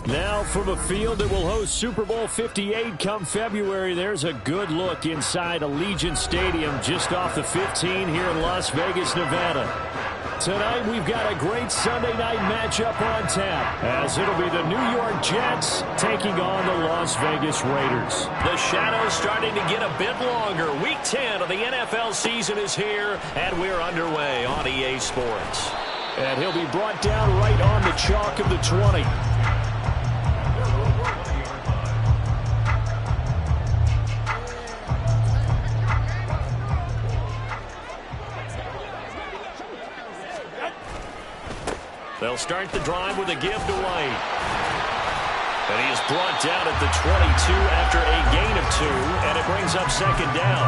Now from a field that will host Super Bowl 58 come February, there's a good look inside Allegiant Stadium just off the 15 here in Las Vegas, Nevada. Tonight we've got a great Sunday night matchup on tap, as it'll be the New York Jets taking on the Las Vegas Raiders. The shadow's starting to get a bit longer. Week 10 of the NFL season is here, and we're underway on EA Sports. And he'll be brought down right on the chalk of the 20. They'll start the drive with a give to White. And he is brought down at the 22 after a gain of 2, and it brings up second down.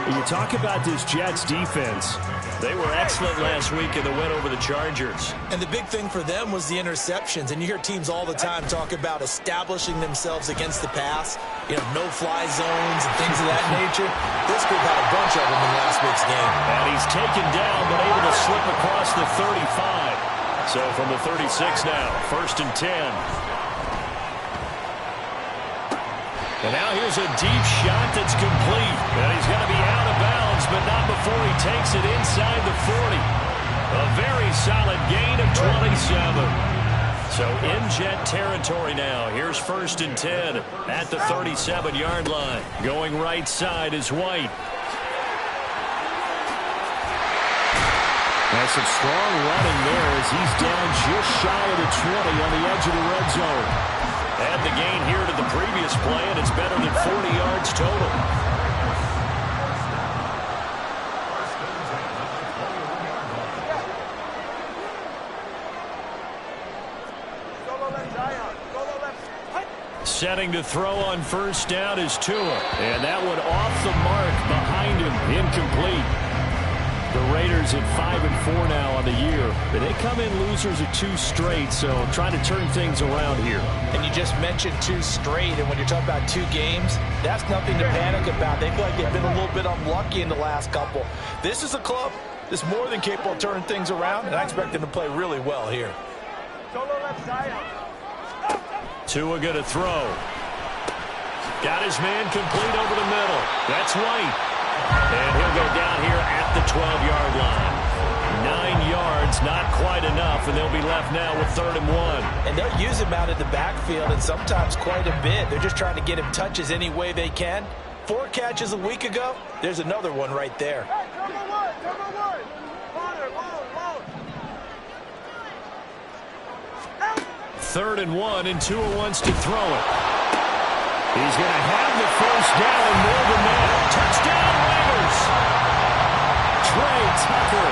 You talk about this Jets defense. They were excellent last week in the win over the Chargers. And the big thing for them was the interceptions. And you hear teams all the time talk about establishing themselves against the pass. You know, no-fly zones and things of that nature. This group had a bunch of them in last week's game. And he's taken down, but able to slip across the 35. So from the 36 now, 1st and 10. And now here's a deep shot that's complete. And he's going to be out of bounds, but not before he takes it inside the 40. A very solid gain of 27. So in Jet territory now. Here's 1st and 10 at the 37-yard line. Going right side is White. That's some strong running there as he's down just shy of the 20 on the edge of the red zone. And the gain here to the previous play, and it's better than 40 yards total. Setting to throw on 1st down is Tua. And that one off the mark behind him, incomplete. The Raiders at 5-4 now on the year. But they come in losers of 2 straight, so trying to turn things around here. And you just mentioned 2 straight, and when you're talking about 2 games, that's nothing to panic about. They feel like they've been a little bit unlucky in the last couple. This is a club that's more than capable of turning things around, and I expect them to play really well here. Tua going to throw. Got his man complete over the middle. That's White. And he'll go down here at the 12-yard line. 9 yards, not quite enough, and they'll be left now with 3rd and 1. And they'll use him out of the backfield, and sometimes quite a bit. They're just trying to get him touches any way they can. 4 catches a week ago. There's another one right there. Third and 1, and Tua wants to throw it. He's going to have the 1st down and more than that. Touchdown, Raiders! Trey Tucker,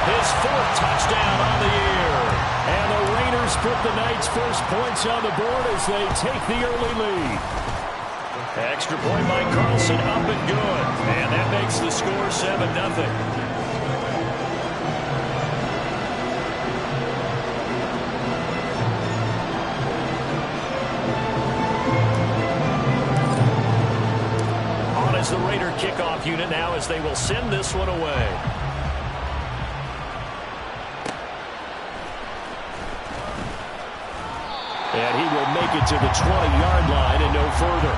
his 4th touchdown on the year. And the Raiders put the night's first points on the board as they take the early lead. Extra point by Carlson, up and good. And that makes the score 7-0. The Raider kickoff unit now as they will send this one away. And he will make it to the 20-yard line and no further.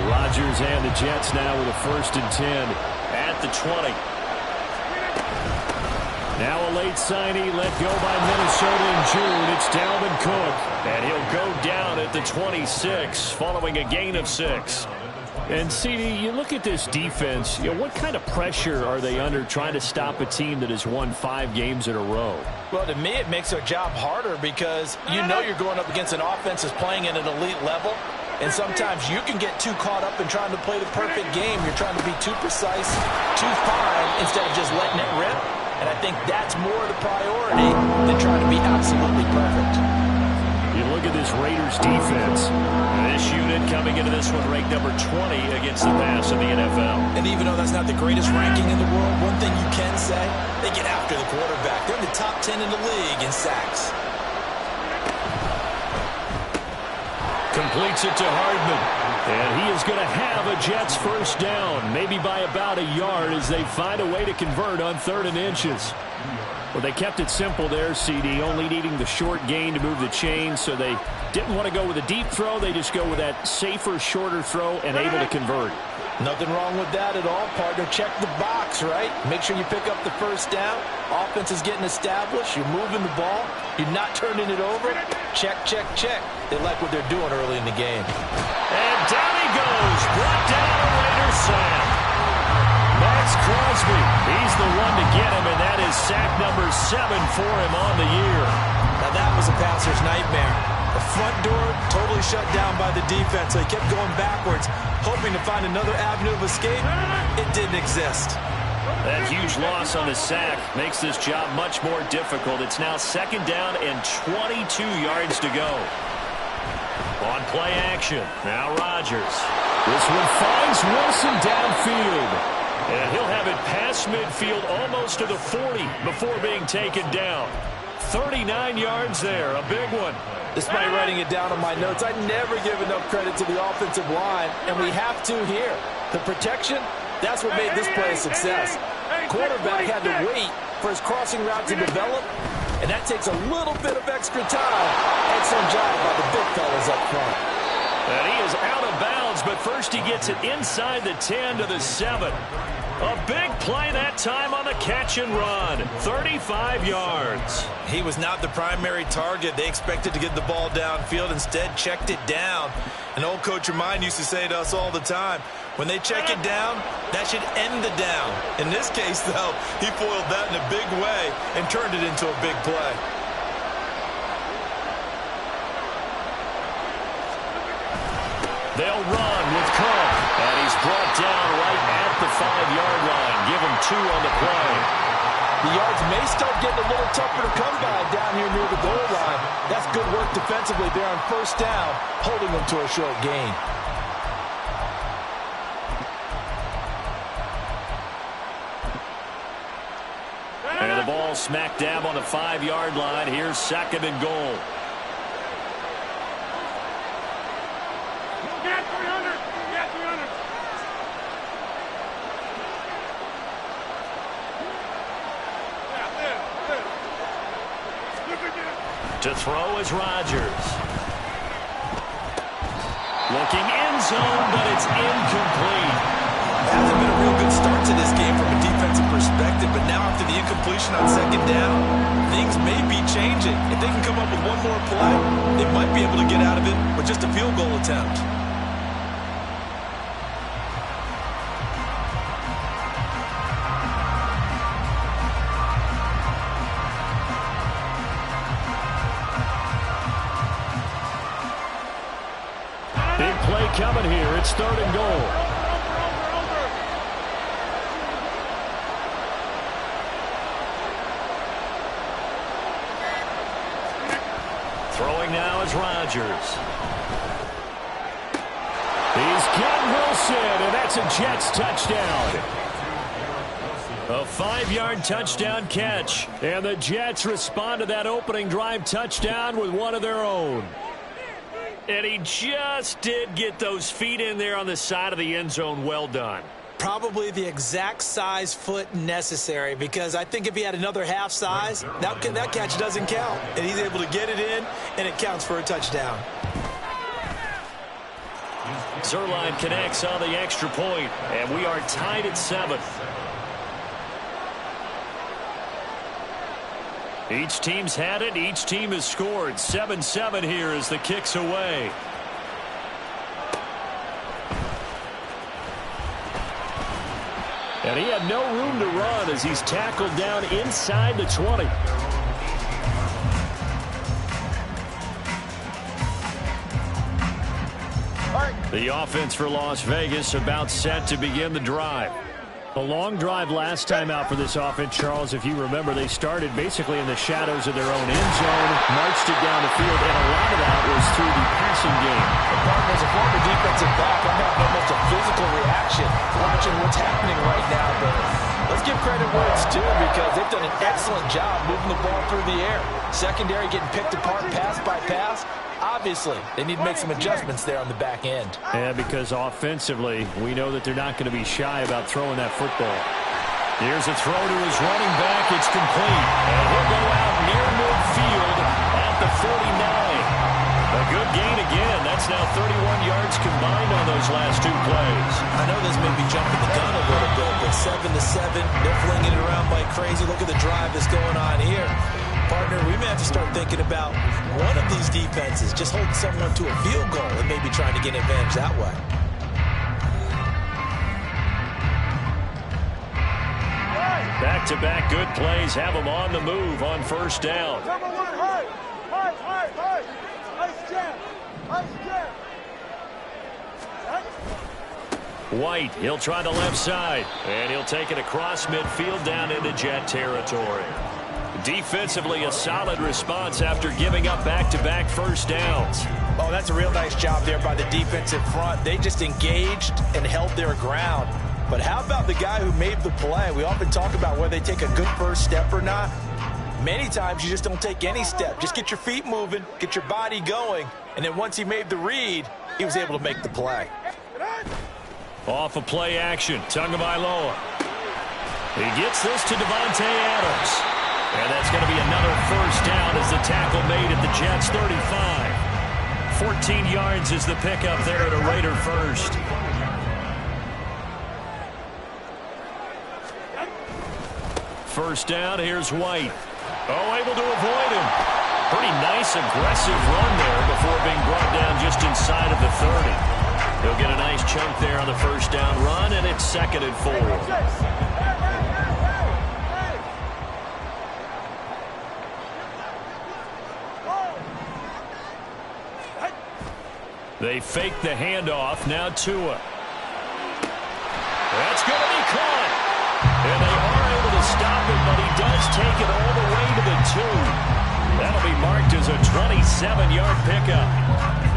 Rodgers and the Jets now with a 1st and 10 at the 20. Now a late signee let go by Minnesota in June. It's Dalvin Cook. And he'll go down at the 26 following a gain of 6. And, CD, you look at this defense, what kind of pressure are they under trying to stop a team that has won 5 games in a row? Well, to me, it makes their job harder because you know you're going up against an offense that's playing at an elite level. And sometimes you can get too caught up in trying to play the perfect game. You're trying to be too precise, too fine, instead of just letting it rip. And I think that's more the priority than trying to be absolutely perfect. You look at this Raiders defense. This unit coming into this one ranked number 20 against the pass in the NFL. And even though that's not the greatest ranking in the world, one thing you can say, they get after the quarterback. They're in the top 10 in the league in sacks. Completes it to Hardman. And he is going to have a Jets first down, maybe by about a yard as they find a way to convert on 3rd and inches. Well, they kept it simple there, CD, only needing the short gain to move the chain, so they didn't want to go with a deep throw. They just go with that safer, shorter throw and able to convert. Nothing wrong with that at all, partner. Check the box, right? Make sure you pick up the first down. Offense is getting established. You're moving the ball. You're not turning it over. Check, check, check. They like what they're doing early in the game. And down he goes. Brought down a Raiders sack. Max Crosby. He's the one to get him, and that is sack number 7 for him on the year. Now that was a passer's nightmare. The front door totally shut down by the defense. They kept going backwards, hoping to find another avenue of escape. It didn't exist. That huge loss on the sack makes this job much more difficult. It's now 2nd down and 22 yards to go. On play action, now Rodgers. This one finds Wilson downfield. And he'll have it past midfield almost to the 40 before being taken down. 39 yards there, a big one. Despite writing it down on my notes, I never give enough credit to the offensive line, and we have to here. The protection, that's what made this play a success. Quarterback had to wait for his crossing route to develop, and that takes a little bit of extra time. Excellent job by the big fellas up front. And he is out of bounds, but first he gets it inside the 10 to the 7. A big play that time on the catch and run. 35 yards. He was not the primary target. They expected to get the ball downfield. Instead, checked it down. An old coach of mine used to say to us all the time, when they check it down, that should end the down. In this case, though, he foiled that in a big way and turned it into a big play. They'll run with Cook. And he's brought down right at the 5-yard line. Give him 2 on the play. The yards may start getting a little tougher to come by down here near the goal line. That's good work defensively there on 1st down, holding them to a short gain. And the ball smack dab on the 5-yard line. Here's 2nd and goal. To throw is Rodgers. Looking end zone, but it's incomplete. Hasn't been a real good start to this game from a defensive perspective, but now after the incompletion on 2nd down, things may be changing. If they can come up with one more play, they might be able to get out of it with just a field goal attempt. Big play coming here. It's 3rd and goal. Throwing now is Rodgers. He's got Wilson, and that's a Jets touchdown. A 5-yard touchdown catch. And the Jets respond to that opening drive touchdown with one of their own. And he just did get those feet in there on the side of the end zone. Well done. Probably the exact size foot necessary, because I think if he had another half size, that catch doesn't count. And he's able to get it in, and it counts for a touchdown. Zuerlein connects on the extra point, and we are tied at 7. Each team's had it. Each team has scored. 7-7 here as the kick's away. And he had no room to run as he's tackled down inside the 20. The offense for Las Vegas about set to begin the drive. A long drive last time out for this offense, Charles. If you remember, they started basically in the shadows of their own end zone, marched it down the field, and a lot of that was through the passing game. As a former defensive back, I'm having almost a physical reaction watching what's happening right now. But let's give credit where it's due, because they've done an excellent job moving the ball through the air. Secondary getting picked apart pass by pass. Obviously, they need to make some adjustments there on the back end. Yeah, because offensively, we know that they're not going to be shy about throwing that football. Here's a throw to his running back. It's complete. And he'll go out near midfield at the 49. A good gain again. That's now 31 yards combined on those last 2 plays. I know this may be jumping the gun a little bit, but 7-7, they're flinging it around like crazy. Look at the drive that's going on here. Partner, we may have to start thinking about one of these defenses, just holding someone to a field goal and maybe trying to get an advantage that way. Back-to-back good plays have them on the move on first down. Number 1, high. Nice jam. White, he'll try the left side, and he'll take it across midfield down into Jet territory. Defensively, a solid response after giving up back-to-back first downs. Oh, that's a real nice job there by the defensive front. They just engaged and held their ground. But how about the guy who made the play? We often talk about whether they take a good first step or not. Many times you just don't take any step. Just get your feet moving, get your body going, and then once he made the read, he was able to make the play. Off of play action, Tagovailoa. He gets this to Davante Adams. And that's going to be another first down as the tackle made at the Jets' 35. 14 yards is the pickup there at a Raider first. First down, here's White. Oh, able to avoid him. Pretty nice, aggressive run there before being brought down just inside of the 30. He'll get a nice chunk there on the first down run, and it's 2nd and 4. They fake the handoff. Now Tua. That's going to be caught. And they are able to stop it, but he does take it all the way to the 2. That'll be marked as a 27-yard pickup.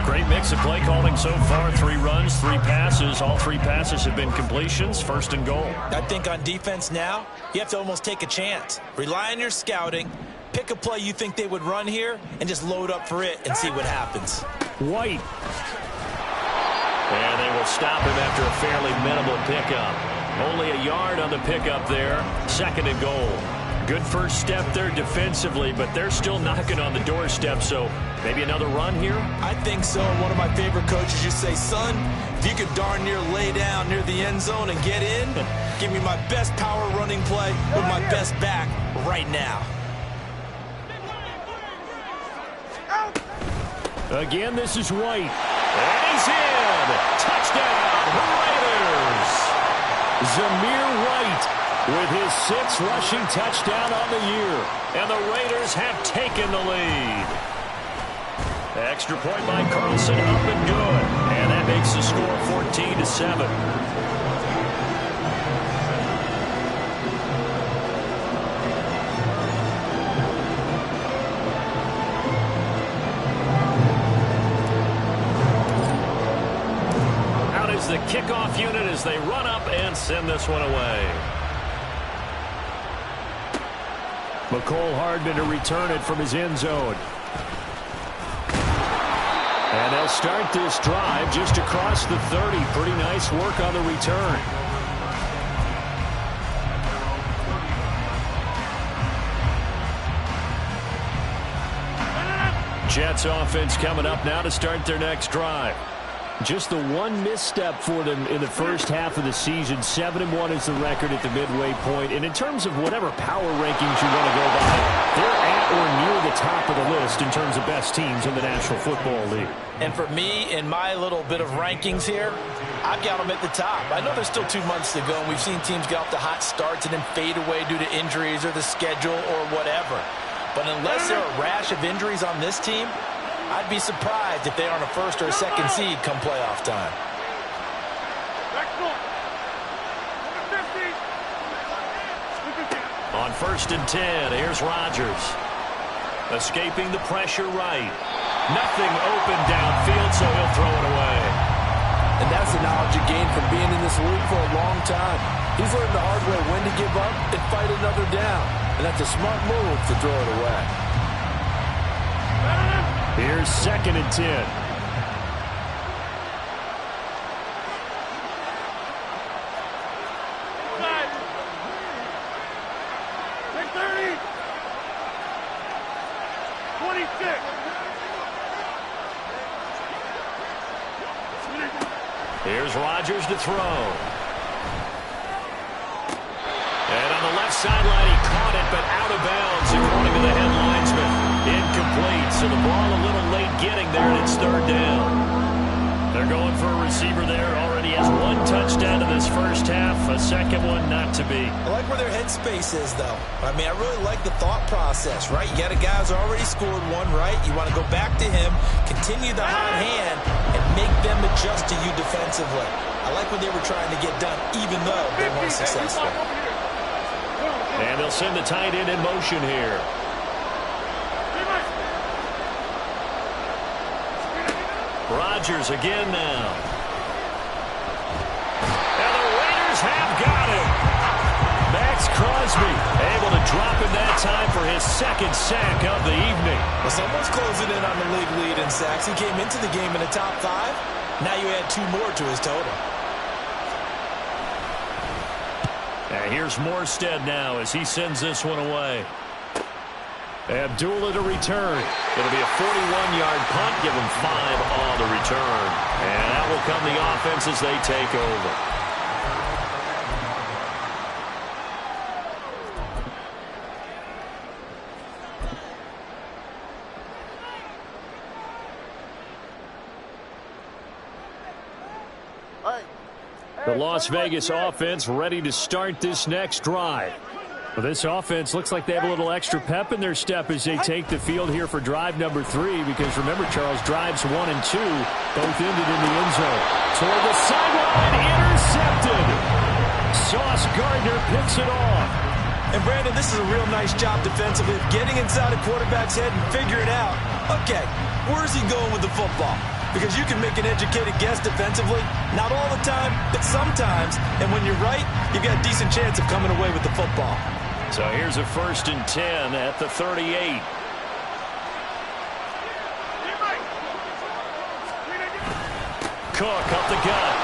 Great mix of play calling so far. 3 runs, 3 passes. All 3 passes have been completions. 1st and goal. I think on defense now, you have to almost take a chance. Rely on your scouting. Pick a play you think they would run here and just load up for it and see what happens. White. And they will stop him after a fairly minimal pickup. Only a yard on the pickup there. 2nd and goal. Good first step there defensively, but they're still knocking on the doorstep, so maybe another run here? I think so. One of my favorite coaches used to say, son, if you could darn near lay down near the end zone and get in, give me my best power running play with my best back right now. Again, this is White. And he's in! Touchdown, Raiders! Zamir White with his 6th rushing touchdown on the year. And the Raiders have taken the lead. Extra point by Carlson, up and good. And that makes the score 14-7. The kickoff unit as they run up and send this one away. McCole Hardman to return it from his end zone. And they'll start this drive just across the 30. Pretty nice work on the return. Jets offense coming up now to start their next drive. Just the one misstep for them in the first half of the season. 7-1 is the record at the midway point. And in terms of whatever power rankings you want to go by, they're at or near the top of the list in terms of best teams in the National Football League. And for me, in my little bit of rankings here, I've got them at the top. I know there's still 2 months to go, and we've seen teams get off to hot starts and then fade away due to injuries or the schedule or whatever. But unless there are a rash of injuries on this team, I'd be surprised if they aren't a 1st or a 2nd seed come playoff time. On 1st and 10, here's Rodgers. Escaping the pressure right. Nothing open downfield, so he'll throw it away. And that's the knowledge he gained from being in this league for a long time. He's learned the hard way when to give up and fight another down. And that's a smart move to throw it away. Here's 2nd and 10. Here's Rodgers to throw. And on the left sideline, he caught it, but out of bounds, according to the head linesman. Incomplete, so the ball a little late getting there, and it's 3rd down. They're going for a receiver there. Already has 1 touchdown in this first half, a second one not to be. I like where their headspace is, though. I mean, I really like the thought process, right? You got a guy who's already scored 1, right? You want to go back to him, continue the hot hand, and make them adjust to you defensively. I like what they were trying to get done, even though they weren't successful. And they'll send the tight end in motion here. Rodgers again now. And the Raiders have got him. Max Crosby able to drop him that time for his 2nd sack of the evening. Well, someone's closing in on the league lead in sacks. He came into the game in the top 5. Now you add 2 more to his total. And here's Morstead now as he sends this one away. Abdullah to return. It'll be a 41-yard punt. Give him 5 on the return. And that will come the offense as they take over. The Las Vegas offense ready to start this next drive. Well, this offense looks like they have a little extra pep in their step as they take the field here for drive number 3, because remember, Charles, drives 1 and 2 both ended in the end zone. Toward the sideline, intercepted. Sauce Gardner picks it off. And Brandon, this is a real nice job defensively of getting inside a quarterback's head and figuring out, okay, where's he going with the football? Because you can make an educated guess defensively, not all the time, but sometimes. And when you're right, you've got a decent chance of coming away with the football. So here's a 1st and 10 at the 38. Cook up the gut.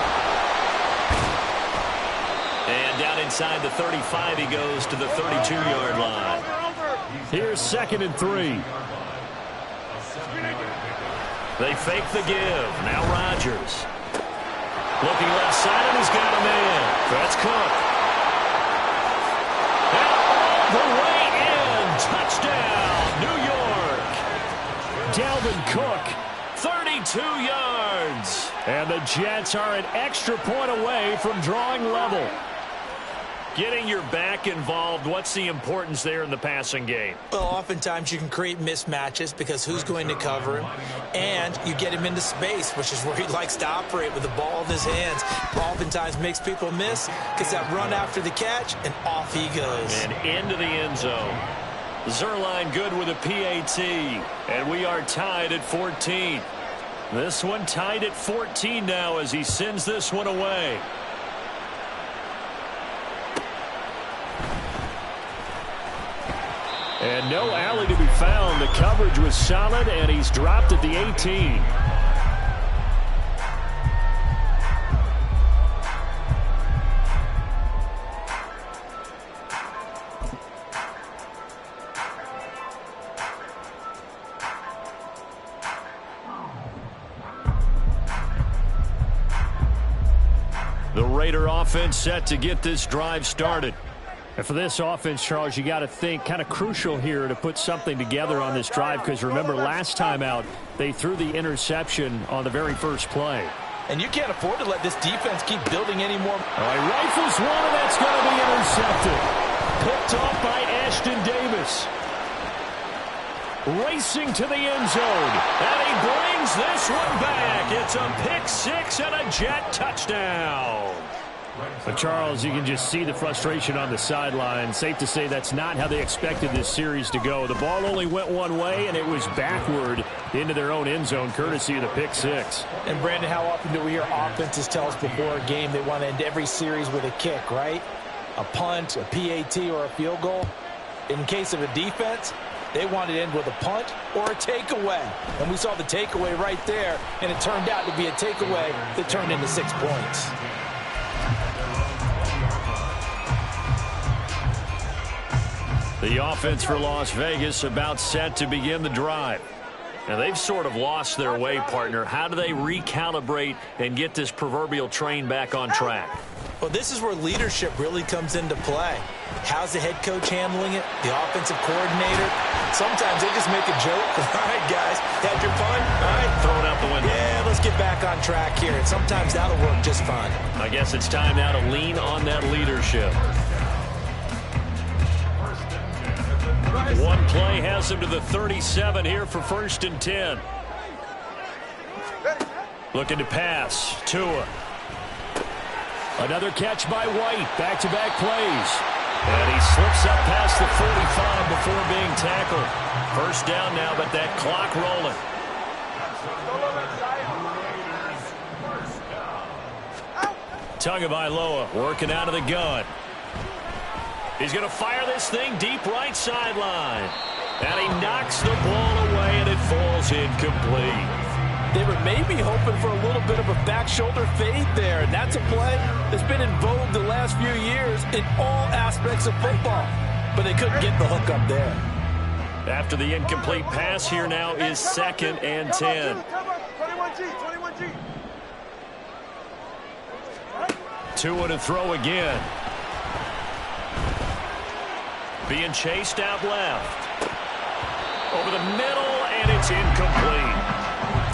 And down inside the 35, he goes to the 32-yard line. Here's 2nd and 3. They fake the give. Now Rodgers. Looking left side, and he's got a man. That's Cook. And all the way in. Touchdown, New York. Dalvin Cook. 32 yards. And the Jets are an extra point away from drawing level. Getting your back involved, what's the importance there in the passing game? Well, oftentimes you can create mismatches because who's going to cover him, and you get him into space, which is where he likes to operate with the ball in his hands. Oftentimes makes people miss, gets that run after the catch, and off he goes. And into the end zone. Zuerlein good with a PAT, and we are tied at 14. This one tied at 14 now as he sends this one away. And no alley to be found. The coverage was solid, and he's dropped at the 18. The Raider offense set to get this drive started. And for this offense, Charles, you got to think kind of crucial here to put something together on this drive, because remember last time out they threw the interception on the very first play. And you can't afford to let this defense keep building anymore. All right, rifles one, and that's going to be intercepted. Picked off by Ashton Davis. Racing to the end zone. And he brings this one back. It's a pick six and a Jet touchdown. But Charles, you can just see the frustration on the sideline. Safe to say that's not how they expected this series to go. The ball only went one way, and it was backward into their own end zone, courtesy of the pick six. And Brandon, how often do we hear offenses tell us before a game they want to end every series with a kick, right? A punt, a PAT, or a field goal. In case of a defense, They wanted to end with a punt or a takeaway. And we saw the takeaway right there, and it turned out to be a takeaway that turned into 6 points. The offense for Las Vegas about set to begin the drive. Now, they've sort of lost their way, partner. How do they recalibrate and get this proverbial train back on track? Well, this is where leadership really comes into play. How's the head coach handling it? The offensive coordinator? Sometimes they just make a joke. All right, guys, had your fun? All right, throw it out the window. Yeah, let's get back on track here. And sometimes that'll work just fine. I guess it's time now to lean on that leadership. One play has him to the 37 here for 1st and 10. Looking to pass. Tua. Another catch by White. Back-to-back plays. And he slips up past the 45 before being tackled. First down now, but that clock rolling. Tagovailoa working out of the gun. He's going to fire this thing deep right sideline. And he knocks the ball away, and it falls incomplete. They were maybe hoping for a little bit of a back shoulder fade there, and that's a play that's been in vogue the last few years in all aspects of football. But they couldn't get the hook up there. After the incomplete pass, here now is 2nd and 10. 21G. Tua to throw again. Being chased out left. Over the middle, and it's incomplete.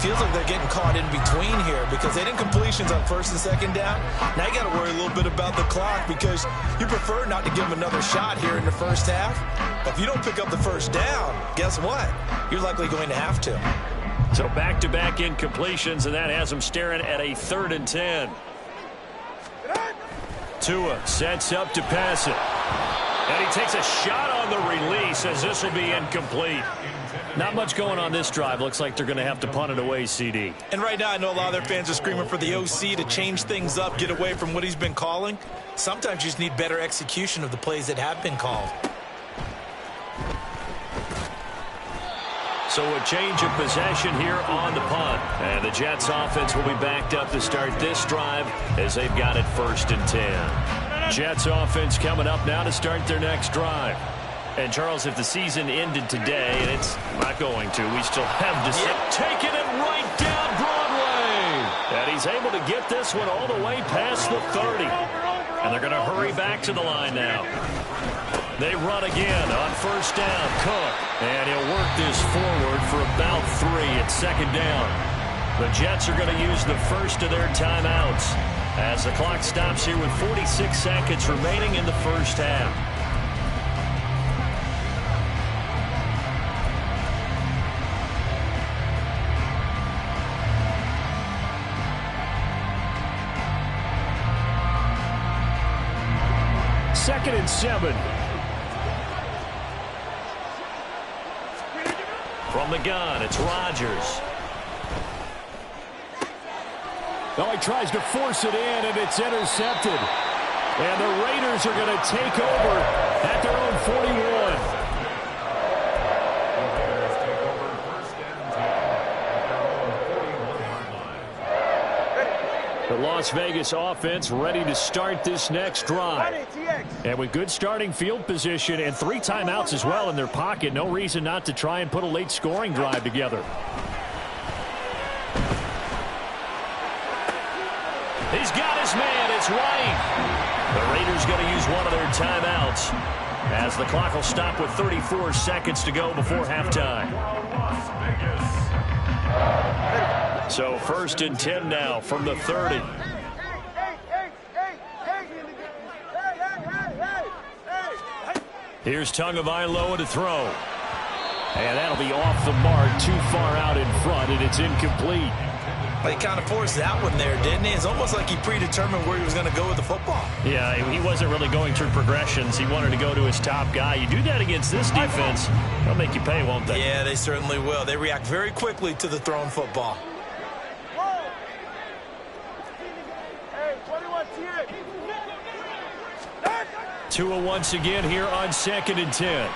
Feels like they're getting caught in between here because they didn't completions on 1st and 2nd down. Now you got to worry a little bit about the clock because you prefer not to give them another shot here in the first half. But if you don't pick up the 1st down, guess what? You're likely going to have to. So back-to-back incompletions, and that has them staring at a 3rd and 10. Tua sets up to pass it. And he takes a shot on the release as this will be incomplete. Not much going on this drive. Looks like they're going to have to punt it away, CD. And right now I know a lot of their fans are screaming for the OC to change things up, get away from what he's been calling. Sometimes you just need better execution of the plays that have been called. So a change of possession here on the punt. And the Jets offense will be backed up to start this drive as they've got it 1st and 10. Jets offense coming up now to start their next drive. And, Charles, if the season ended today, and it's not going to, we still have to taking it right down Broadway. And he's able to get this one all the way past the 30. And they're going to hurry back to the line now. They run again on 1st down. Cook. And he'll work this forward for about 3 at 2nd down. The Jets are going to use the first of their timeouts as the clock stops here with 46 seconds remaining in the first half. Second and 7. From the gun, it's Rodgers. Well, he tries to force it in, and it's intercepted. And the Raiders are going to take over at their own 41. The Las Vegas offense ready to start this next drive. And with good starting field position and 3 timeouts as well in their pocket, no reason not to try and put a late scoring drive together. He's got his man. It's White. The Raiders going to use one of their timeouts as the clock will stop with 34 seconds to go before halftime. So 1st and 10 now from the 30. Here's Tagovailoa to throw. And that'll be off the mark, too far out in front, and it's incomplete. He kind of forced that one there, didn't he? It's almost like he predetermined where he was going to go with the football. Yeah, he wasn't really going through progressions. He wanted to go to his top guy. You do that against this defense, they'll make you pay, won't they? Yeah, they certainly will. They react very quickly to the thrown football. Tua once again here on 2nd and 10.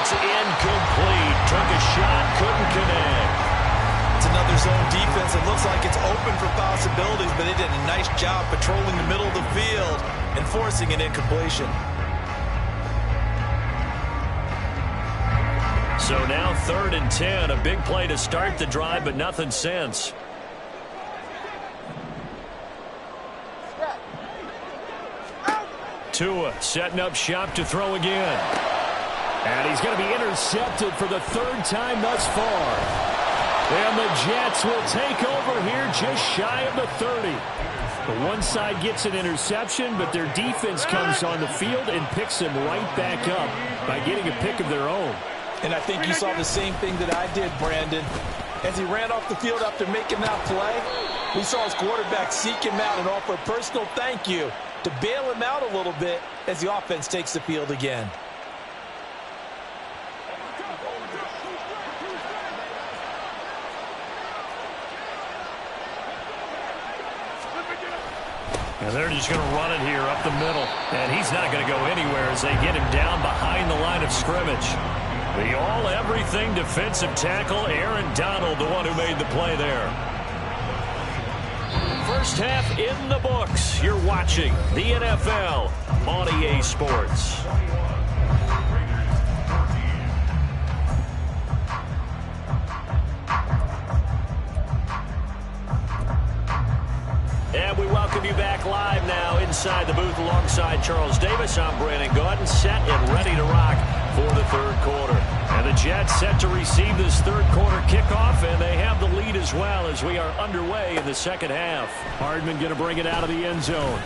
is incomplete. Took a shot, couldn't connect. It's another zone defense. It looks like it's open for possibilities, but they did a nice job patrolling the middle of the field and forcing an incompletion. So now 3rd and 10. A big play to start the drive, but nothing since. Tua setting up shop to throw again. And he's going to be intercepted for the 3rd time thus far. And the Jets will take over here just shy of the 30. The one side gets an interception, but their defense comes on the field and picks them right back up by getting a pick of their own. And I think you saw the same thing that I did, Brandon. As he ran off the field after making that play, we saw his quarterback seek him out and offer a personal thank you to bail him out a little bit as the offense takes the field again. And they're just going to run it here up the middle. And he's not going to go anywhere as they get him down behind the line of scrimmage. The all-everything defensive tackle, Aaron Donald, the one who made the play there. First half in the books. You're watching the NFL on EA Sports. And we welcome you back live now inside the booth alongside Charles Davis. I'm Brandon Gaudin, set and ready to rock for the 3rd quarter. And the Jets set to receive this 3rd quarter kickoff, and they have the lead as well as we are underway in the 2nd half. Hardman going to bring it out of the end zone.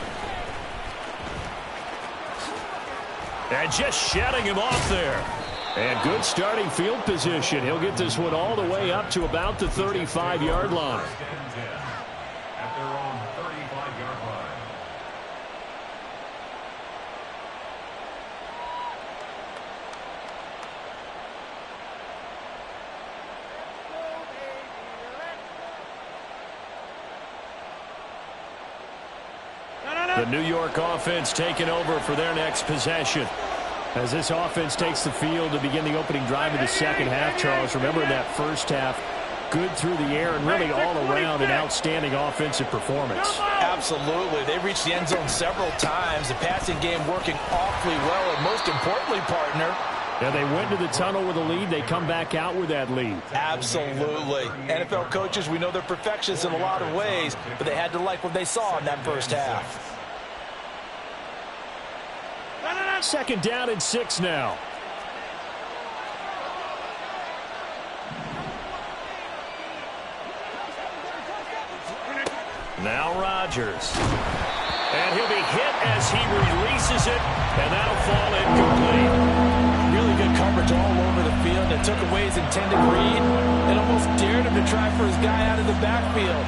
And just shutting him off there. And good starting field position. He'll get this one all the way up to about the 35-yard line. The New York offense taking over for their next possession. As this offense takes the field to begin the opening drive of the 2nd half, Charles, remember in that first half, good through the air and really all around an outstanding offensive performance. Absolutely. They reached the end zone several times. The passing game working awfully well, and most importantly, partner, yeah, they went to the tunnel with a lead. They come back out with that lead. Absolutely. NFL coaches, we know they're perfectionists in a lot of ways, but they had to like what they saw in that first half. 2nd down and 6 now. Now Rodgers. And he'll be hit as he releases it, and that'll fall incomplete. Really good coverage all over the field. That took away his intended read and almost dared him to try for his guy out of the backfield.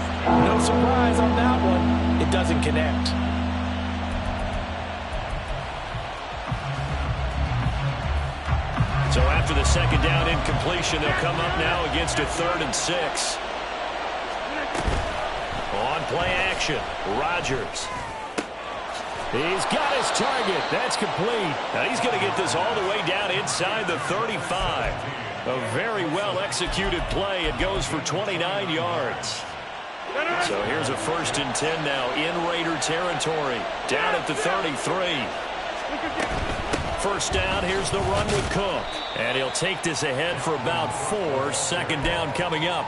No surprise on that one. It doesn't connect. So after the 2nd down incompletion, they'll come up now against a 3rd and 6. On play action, Rodgers. He's got his target. That's complete. Now he's going to get this all the way down inside the 35. A very well-executed play. It goes for 29 yards. So here's a 1st and 10 now in Raider territory. Down at the 33. First down, here's the run with Cook. And he'll take this ahead for about 4. 2nd down coming up.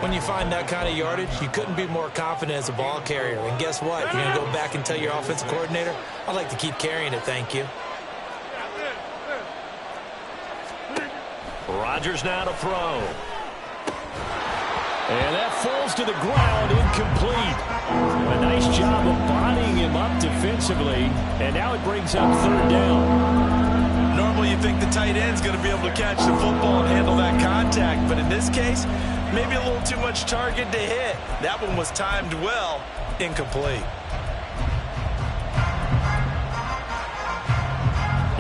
When you find that kind of yardage, you couldn't be more confident as a ball carrier. And guess what? You're going to go back and tell your offensive coordinator, I'd like to keep carrying it, thank you. Rodgers now to throw. And that falls to the ground, incomplete. A nice job of bodying him up defensively. And now it brings up 3rd down. Normally you think the tight end's going to be able to catch the football and handle that contact. But in this case, maybe a little too much target to hit. That one was timed well. Incomplete.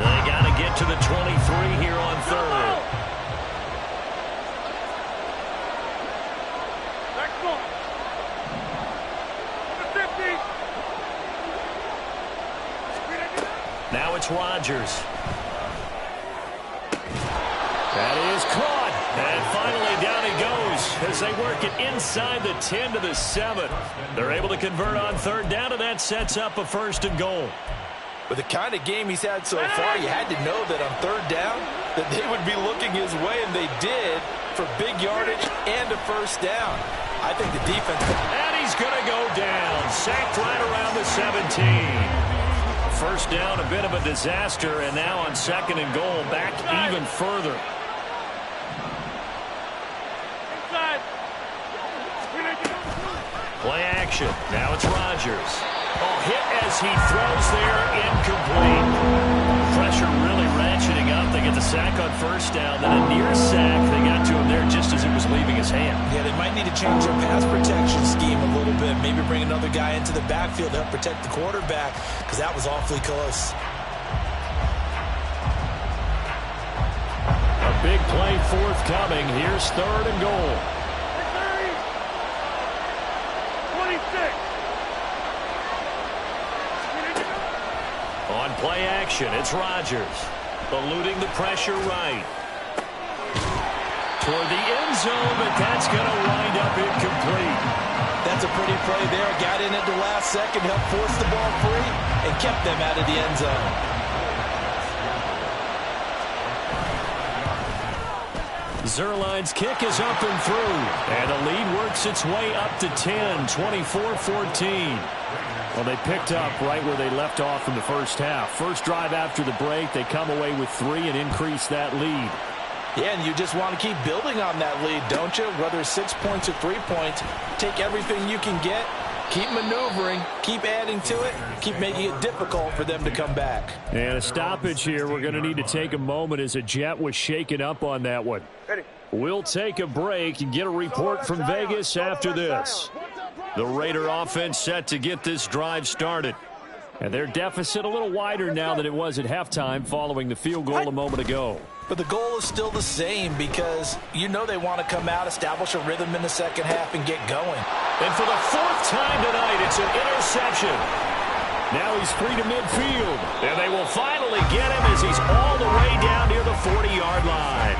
They got to get to the 23 here on 3rd. Now it's Rodgers. That is caught. And finally down he goes as they work it inside the 10 to the 7. They're able to convert on third down, and that sets up a 1st and goal. With the kind of game he's had so far, you had to know that on third down that they would be looking his way, and they did for big yardage and a 1st down. I think the defense... And he's going to go down. Sacked right around the 17. 1st down, a bit of a disaster, and now on 2nd and goal, back even further. Play action. Now it's Rodgers. Oh, hit as he throws there, incomplete. Pressure really ratcheting up. They get the sack on 1st down, then a near sack. They got to him there just as it was leaving his hand. Yeah, they might need to change their pass protection scheme a little bit. Maybe bring another guy into the backfield to help protect the quarterback, because that was awfully close. A big play forthcoming. Here's 3rd and goal. 26. On play action, it's Rodgers. Eluding the pressure right. Toward the end zone, but that's going to wind up incomplete. That's a pretty play there. Got in at the last second, helped force the ball free, and kept them out of the end zone. Zuerlein's kick is up and through. And the lead works its way up to 10, 24-14. Well, they picked up right where they left off in the first half. First drive after the break, they come away with 3 and increase that lead. Yeah, and you just want to keep building on that lead, don't you? Whether it's 6 points or 3 points, take everything you can get, keep maneuvering, keep adding to it, keep making it difficult for them to come back. And a stoppage here. We're going to need to take a moment as a Jet was shaken up on that one. We'll take a break and get a report from Vegas after this. The Raider offense set to get this drive started. And their deficit a little wider now than it was at halftime following the field goal a moment ago. But the goal is still the same because you know they want to come out, establish a rhythm in the second half, and get going. And for the 4th time tonight, it's an interception. Now he's free to midfield. And they will finally get him as he's all the way down near the 40-yard line.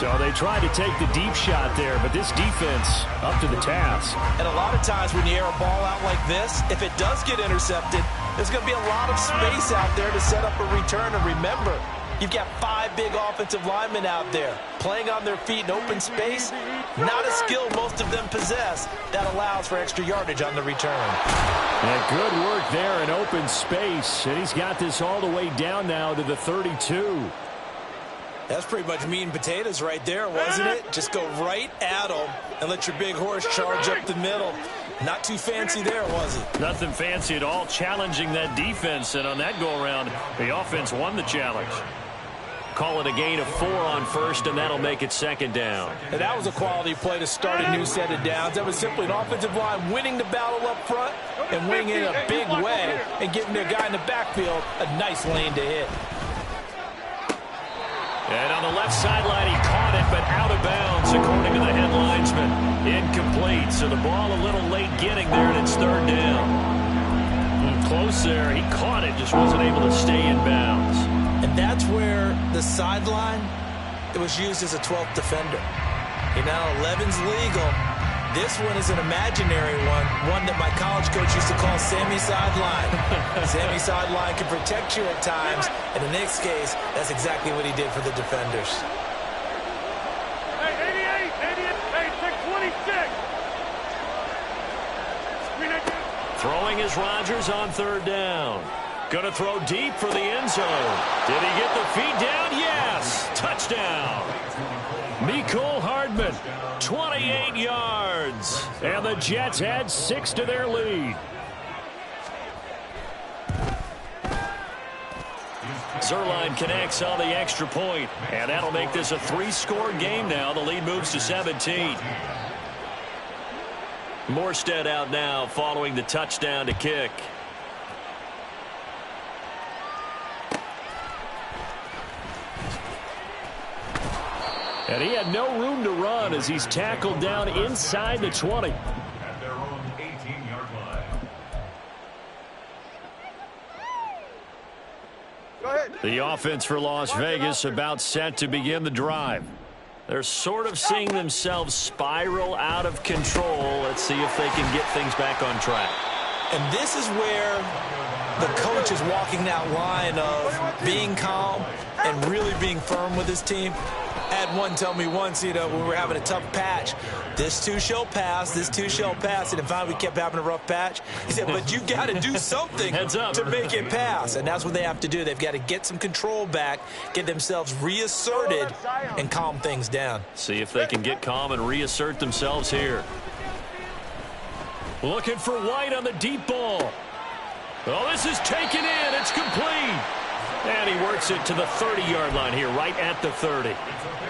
So they tried to take the deep shot there, but this defense up to the task. And a lot of times when you air a ball out like this, if it does get intercepted, there's going to be a lot of space out there to set up a return. And remember, you've got 5 big offensive linemen out there playing on their feet in open space. Not a skill most of them possess that allows for extra yardage on the return. And good work there in open space. And he's got this all the way down now to the 32. That's pretty much meat and potatoes right there, wasn't it? Just go right at them and let your big horse charge up the middle. Not too fancy there, was it? Nothing fancy at all, challenging that defense. And on that go-around, the offense won the challenge. Call it a gain of 4 on 1st, and that'll make it 2nd down. And that was a quality play to start a new set of downs. That was simply an offensive line winning the battle up front and winning in a big way and giving their guy in the backfield a nice lane to hit. And on the left sideline, he caught it, but out of bounds, according to the head linesman. Incomplete, so the ball a little late getting there, and it's 3rd down. Close there. He caught it, just wasn't able to stay in bounds. And that's where the sideline, it was used as a 12th defender. You know, 11's legal. This one is an imaginary one that my college coach used to call Sammy Sideline. Sammy Sideline can protect you at times, and in this case, that's exactly what he did for the defenders. Hey, 88, hey, 626. Throwing is Rodgers on 3rd down. Gonna throw deep for the end zone. Did he get the feet down? Yes! Touchdown! Mecole Hardman, 28 yards. And the Jets add 6 to their lead. Zuerlein connects on the extra point, and that'll make this a 3-score game now. The lead moves to 17. Morstead out now following the touchdown to kick. And he had no room to run as he's tackled down inside the 20. At their own 18-yard line. Go ahead. The offense for Las Vegas about set to begin the drive. They're sort of seeing themselves spiral out of control. Let's see if they can get things back on track. And this is where the coach is walking that line of being calm and really being firm with his team. I had one tell me once, when we were having a tough patch, this too shall pass, this too shall pass. And finally we kept having a rough patch. He said, but you got to do something to make it pass. And that's what they have to do. They've got to get some control back, get themselves reasserted, and calm things down. See if they can get calm and reassert themselves here. Looking for White on the deep ball. Oh, this is taken in. It's complete. And he works it to the 30-yard line here, right at the 30.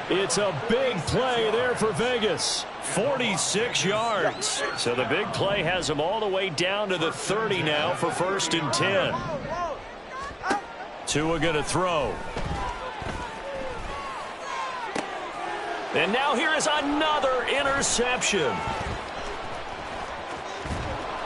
It's a big play there for Vegas. 46 yards. So the big play has him all the way down to the 30 now for 1st and 10. Tua going to throw. And now here is another interception.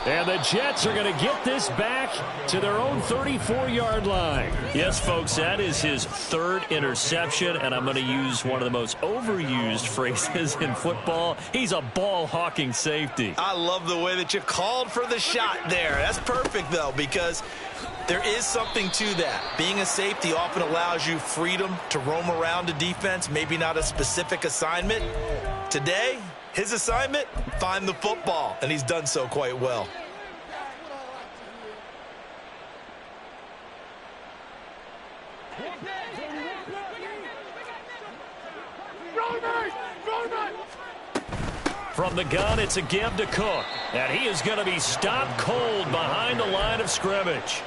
And the Jets are going to get this back to their own 34-yard line. Yes, folks, that is his 3rd interception, and I'm going to use one of the most overused phrases in football. He's a ball-hawking safety. I love the way that you called for the shot there. That's perfect, though, because there is something to that. Being a safety often allows you freedom to roam around a defense, maybe not a specific assignment. Today, his assignment, find the football, and he's done so quite well. From the gun, it's a give to Cook, and he is going to be stopped cold behind the line of scrimmage.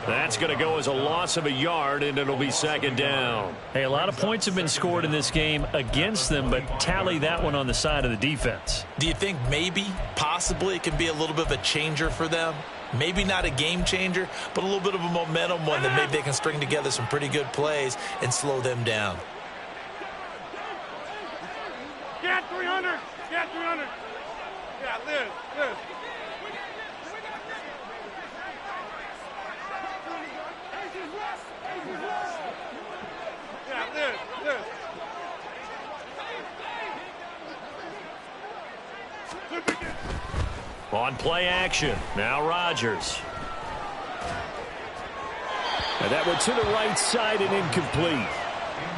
That's going to go as a loss of a yard, and it'll be 2nd down. Hey, a lot of points have been scored in this game against them, but tally that one on the side of the defense. Do you think maybe, possibly, it can be a little bit of a changer for them? Maybe not a game changer, but a little bit of a momentum one that maybe they can string together some pretty good plays and slow them down. Get 300! Get 300! Yeah, Liz. On play action, now Rodgers. And that one to the right side and incomplete.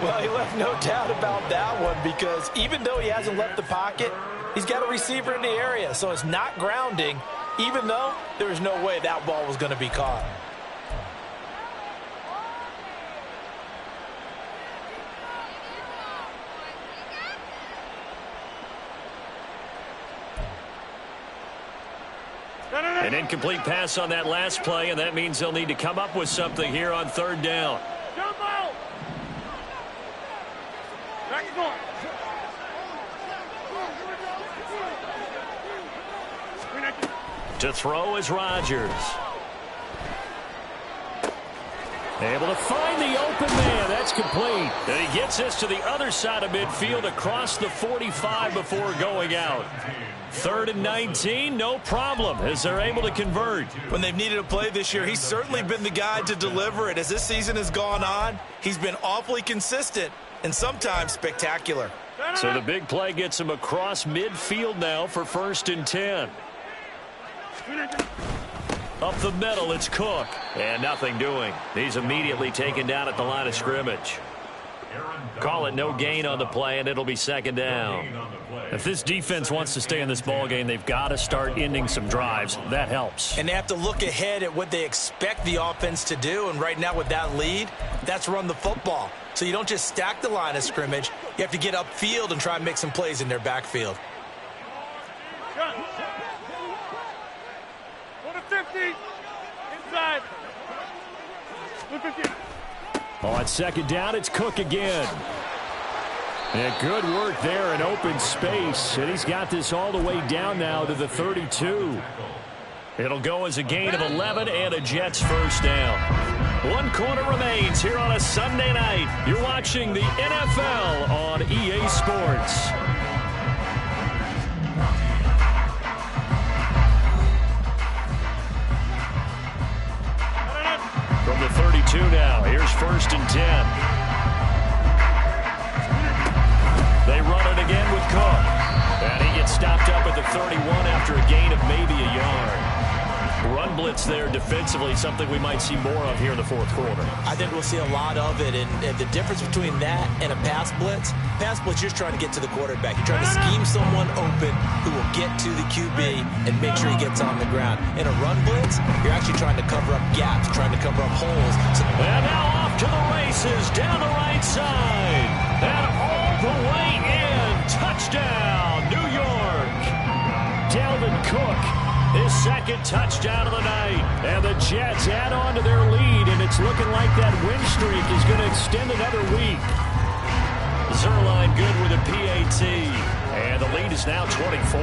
Well, he left no doubt about that one because even though he hasn't left the pocket, he's got a receiver in the area, so it's not grounding, even though there's no way that ball was going to be caught. An incomplete pass on that last play, and that means they'll need to come up with something here on 3rd down. Jump out! Back going. To throw is Rodgers. Able to find the open man. That's complete. And he gets this to the other side of midfield across the 45 before going out. 3rd and 19, no problem, as they're able to convert. When they've needed a play this year, he's certainly been the guy to deliver it. As this season has gone on, he's been awfully consistent and sometimes spectacular. So the big play gets him across midfield now for 1st and 10. Up the middle, it's Cook. And nothing doing. He's immediately taken down at the line of scrimmage. Call it no gain on the play, and it'll be 2nd down. If this defense wants to stay in this ballgame, they've got to start ending some drives. That helps. And they have to look ahead at what they expect the offense to do. And right now with that lead, that's run the football. So you don't just stack the line of scrimmage. You have to get upfield and try and make some plays in their backfield. Go to 50. Inside. 50. On 2nd down, it's Cook again. And good work there in open space. And he's got this all the way down now to the 32. It'll go as a gain of 11 and a Jets 1st down. 1 quarter remains here on a Sunday night. You're watching the NFL on EA Sports. From the 32 now, here's Here's 1st and 10. They run it again with Cook. And he gets stopped up at the 31 after a gain of maybe a yard. Run blitz there defensively, something we might see more of here in the 4th quarter. I think we'll see a lot of it, and the difference between that and a pass blitz, you're just trying to get to the quarterback. You're trying to scheme someone open who will get to the QB and make sure he gets on the ground. In a run blitz, you're actually trying to cover up gaps, trying to cover up holes. And now off to the races, down the right side, and all the way in. Touchdown, New York. Dalvin Cook, his 2nd touchdown of the night. And the Jets add on to their lead, and it's looking like that win streak is going to extend another week. Zuerlein good with a PAT, and the lead is now 24.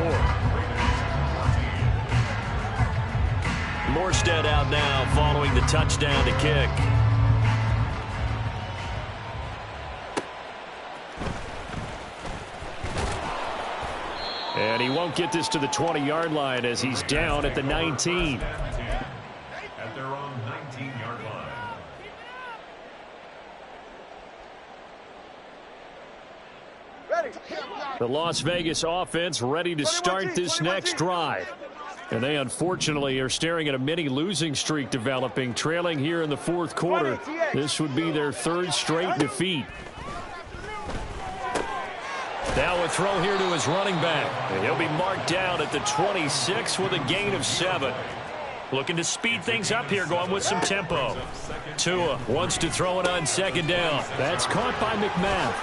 Morstead out now following the touchdown to kick. And he won't get this to the 20-yard line as he's down at the 19. At their own 19-yard line. The Las Vegas offense ready to start this next drive. And they unfortunately are staring at a mini losing streak developing, trailing here in the 4th quarter. This would be their 3rd straight defeat. Now a throw here to his running back. And he'll be marked down at the 26 with a gain of 7. Looking to speed things up here, going with some tempo. Tua wants to throw it on 2nd down. That's caught by McMath.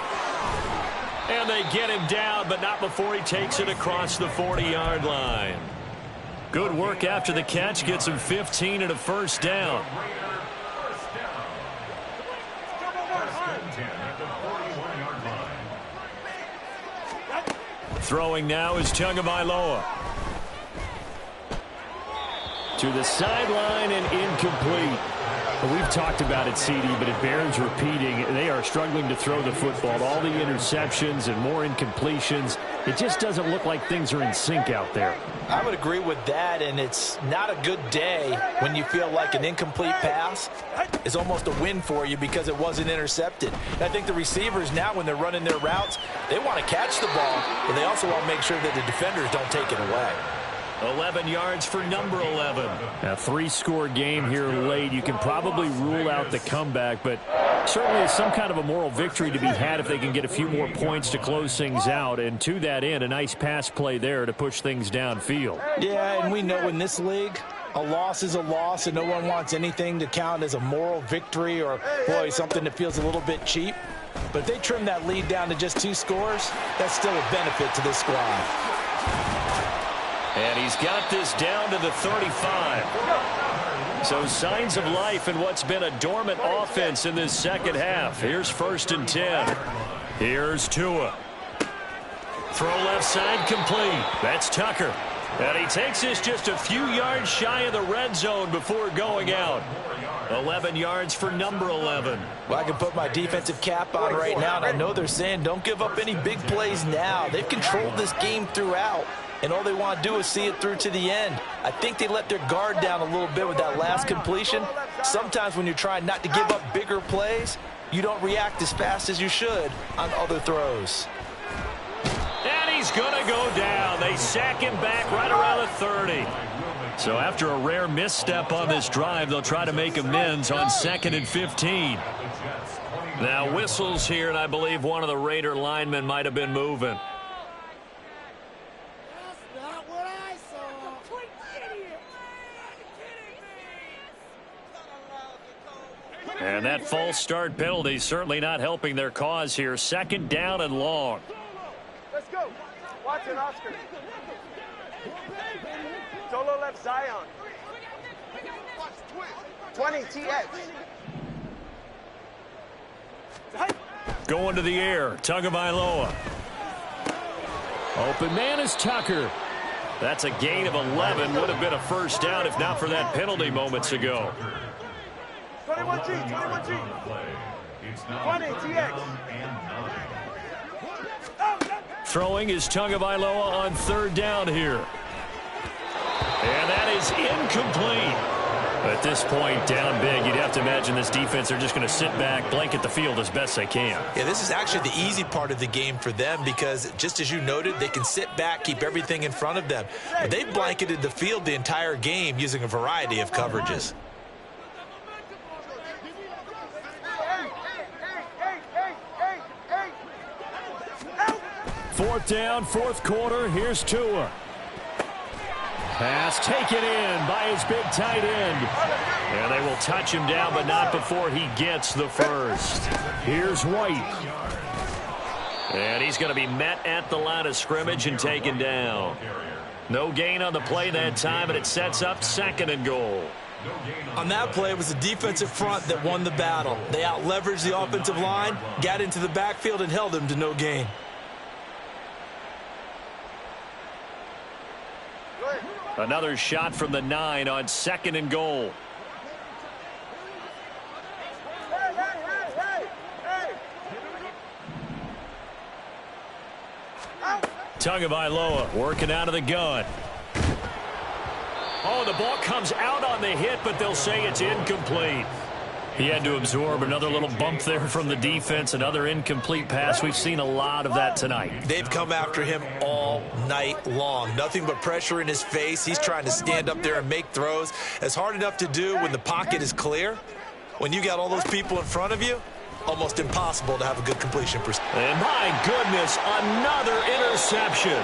And they get him down, but not before he takes it across the 40-yard line. Good work after the catch. Gets him 15 and a 1st down. Throwing now is Tagovailoa. To the sideline and incomplete. Well, we've talked about it, CD, but it bears repeating. They are struggling to throw the football. All the interceptions and more incompletions. It just doesn't look like things are in sync out there. I would agree with that, and it's not a good day when you feel like an incomplete pass is almost a win for you because it wasn't intercepted. And I think the receivers now, when they're running their routes, they want to catch the ball, but they also want to make sure that the defenders don't take it away. 11 yards for number 11. A 3-score game here late. You can probably rule out the comeback, but certainly some kind of a moral victory to be had if they can get a few more points to close things out. And to that end, a nice pass play there to push things downfield. Yeah, and we know in this league, a loss is a loss, and no one wants anything to count as a moral victory or, boy, something that feels a little bit cheap. But if they trim that lead down to just 2 scores, that's still a benefit to this squad. And he's got this down to the 35. So signs of life in what's been a dormant offense in this 2nd half. Here's 1st and 10. Here's Tua. Throw left side complete. That's Tucker. And he takes this just a few yards shy of the red zone before going out. 11 yards for number 11. Well, I can put my defensive cap on right now, and I know they're saying don't give up any big plays now. They've controlled this game throughout, and all they want to do is see it through to the end. I think they let their guard down a little bit with that last completion. Sometimes when you're trying not to give up bigger plays, you don't react as fast as you should on other throws. And he's going to go down. They sack him back right around the 30. So after a rare misstep on this drive, they'll try to make amends on 2nd and 15. Now whistles here, and I believe one of the Raider linemen might have been moving. And that false start penalty certainly not helping their cause here. 2nd down and long. Let's go. Watch it, Oscar. Solo left Zion. 20 TX. Going to the air. Tagovailoa. Open man is Tucker. That's a gain of 11. Would have been a 1st down if not for that penalty moments ago. 21G, 21G. 20 TX. Throwing is Tagovailoa on 3rd down here. And that is incomplete. At this point, down big, you'd have to imagine this defense are just going to sit back, blanket the field as best they can. Yeah, this is actually the easy part of the game for them because, just as you noted, they can sit back, keep everything in front of them. But they've blanketed the field the entire game using a variety of coverages. Fourth down, fourth quarter. Here's Tua. Pass taken in by his big tight end. And they will touch him down, but not before he gets the first. Here's White. And he's going to be met at the line of scrimmage and taken down. No gain on the play that time, and it sets up 2nd and goal. On that play, it was the defensive front that won the battle. They out-leveraged the offensive line, got into the backfield, and held him to no gain. Another shot from the 9 on 2nd and goal. Tagovailoa working out of the gun. Oh, the ball comes out on the hit, but they'll say it's incomplete. He had to absorb another little bump there from the defense, another incomplete pass. We've seen a lot of that tonight. They've come after him all night long. Nothing but pressure in his face. He's trying to stand up there and make throws. It's hard enough to do when the pocket is clear. When you got all those people in front of you, almost impossible to have a good completion percentage. And my goodness, another interception.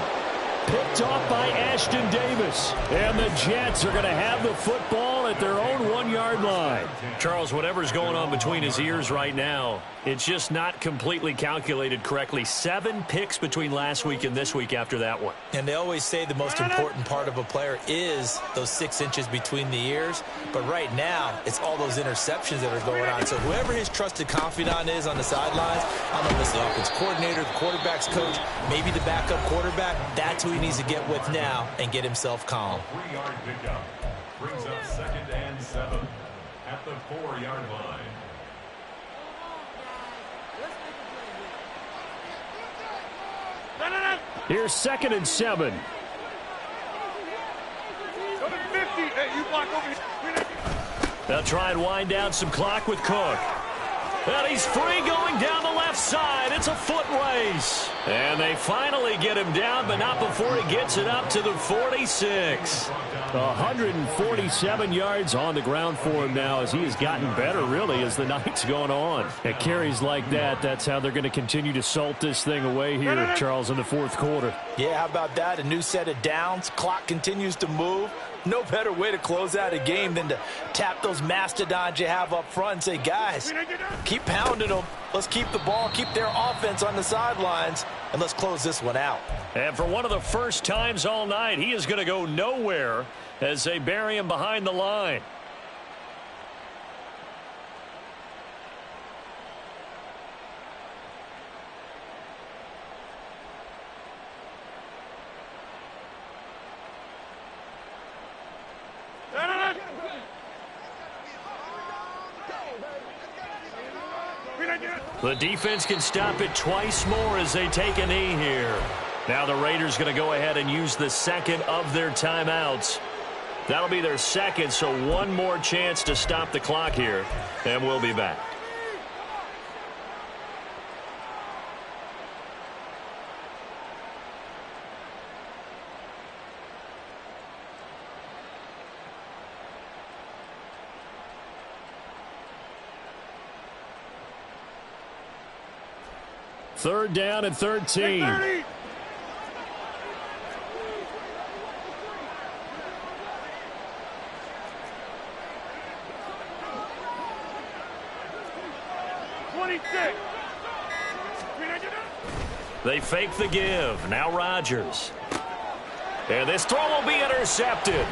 Picked off by Ashton Davis. And the Jets are going to have the football at their own 1-yard line. Charles, whatever's going on between his ears right now, it's just not completely calculated correctly. 7 picks between last week and this week after that one. And they always say the most important part of a player is those 6 inches between the ears. But right now, it's all those interceptions that are going on. So whoever his trusted confidant is on the sidelines, I don't know if it's the offense coordinator, the quarterback's coach, maybe the backup quarterback, that's who he needs to get with now and get himself calm. 3-yard pickup brings up 2nd and 7 at the 4-yard line. Here's 2nd and 7. They'll try and wind down some clock with Cook. And he's free going down the left side. It's a foot race. And they finally get him down, but not before he gets it up to the 46. 147 yards on the ground for him now as he has gotten better, really, as the night's gone on. At carries like that, that's how they're going to continue to salt this thing away here, Charles, in the fourth quarter. Yeah, how about that? A new set of downs. Clock continues to move. No better way to close out a game than to tap those mastodons you have up front and say, guys, keep pounding them. Let's keep the ball, keep their offense on the sidelines, and let's close this one out. And for one of the first times all night, he is going to go nowhere as they bury him behind the line. The defense can stop it twice more as they take a knee here. Now the Raiders going to go ahead and use the second of their timeouts. That'll be their second, so one more chance to stop the clock here, and we'll be back. Third down and 13. They fake the give. Now Rodgers. And this throw will be intercepted.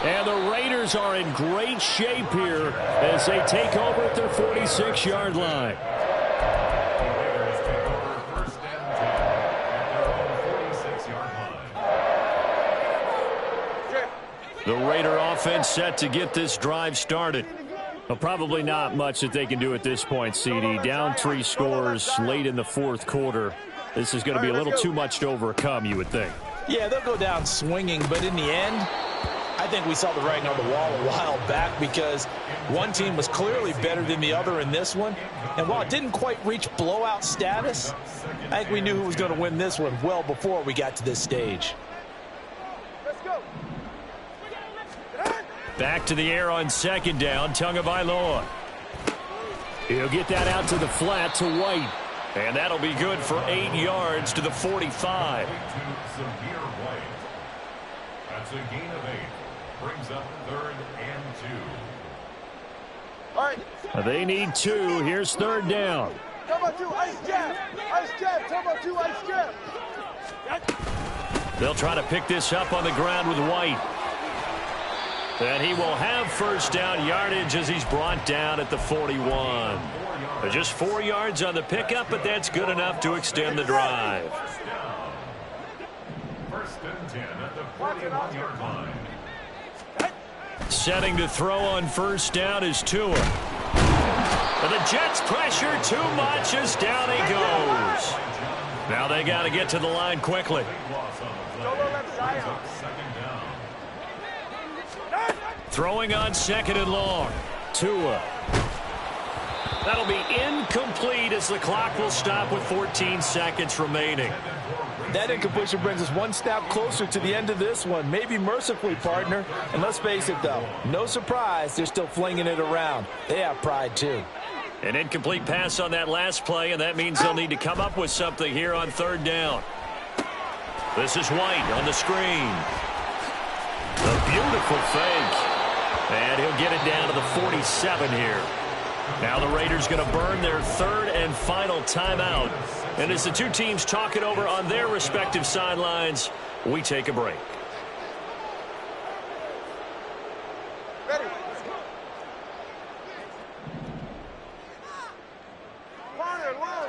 And the Raiders are in great shape here as they take over at their 46-yard line. The Raider offense set to get this drive started. Well, probably not much that they can do at this point, CD. Down 3 scores late in the fourth quarter. This is going to be a little too much to overcome, you would think. Yeah, they'll go down swinging, but in the end, I think we saw the writing on the wall a while back because one team was clearly better than the other in this one. And while it didn't quite reach blowout status, I think we knew who was going to win this one well before we got to this stage. Let's go. Back to the air on second down, Tagovailoa. He'll get that out to the flat to White. And that'll be good for 8 yards to the 45. That's a gain of 8. Brings up 3rd and 2. All right. They need 2. Here's 3rd down. Turbo 2, ice jab. Ice jab, turbo 2, ice jab. They'll try to pick this up on the ground with White. And he will have 1st down yardage as he's brought down at the 41. Just 4 yards on the pickup, but that's good enough to extend the drive. 1st and 10 at the 41-yard line. Setting to throw on 1st down is Tua. And the Jets pressure too much as down he goes. Now they got to get to the line quickly. Solo left Zion. Throwing on 2nd and long. Tua. That'll be incomplete as the clock will stop with 14 seconds remaining. That incompletion brings us one step closer to the end of this one. Maybe mercifully, partner. And let's face it, though, no surprise, they're still flinging it around. They have pride, too. An incomplete pass on that last play, and that means they'll need to come up with something here on 3rd down. This is White on the screen. A beautiful fake. And he'll get it down to the 47 here. Now the Raiders going to burn their 3rd and final timeout. And as the two teams talk it over on their respective sidelines, we take a break. Ready. Corner, long.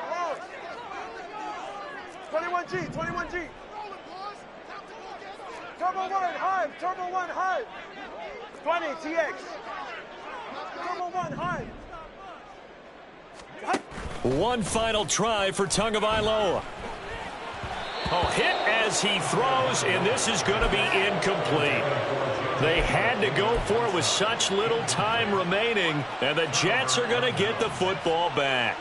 21G, 21G. Turbo 1, high. Turbo 1, high. 20, TX. Turbo 1, high. One final try for Tagovailoa. Oh, hit as he throws, and this is going to be incomplete. They had to go for it with such little time remaining, and the Jets are going to get the football back.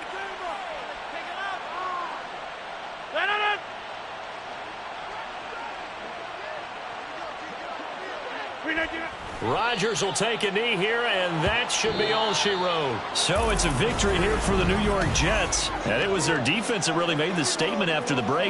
Rodgers will take a knee here, and that should be all she wrote. So it's a victory here for the New York Jets. And it was their defense that really made the statement after the break.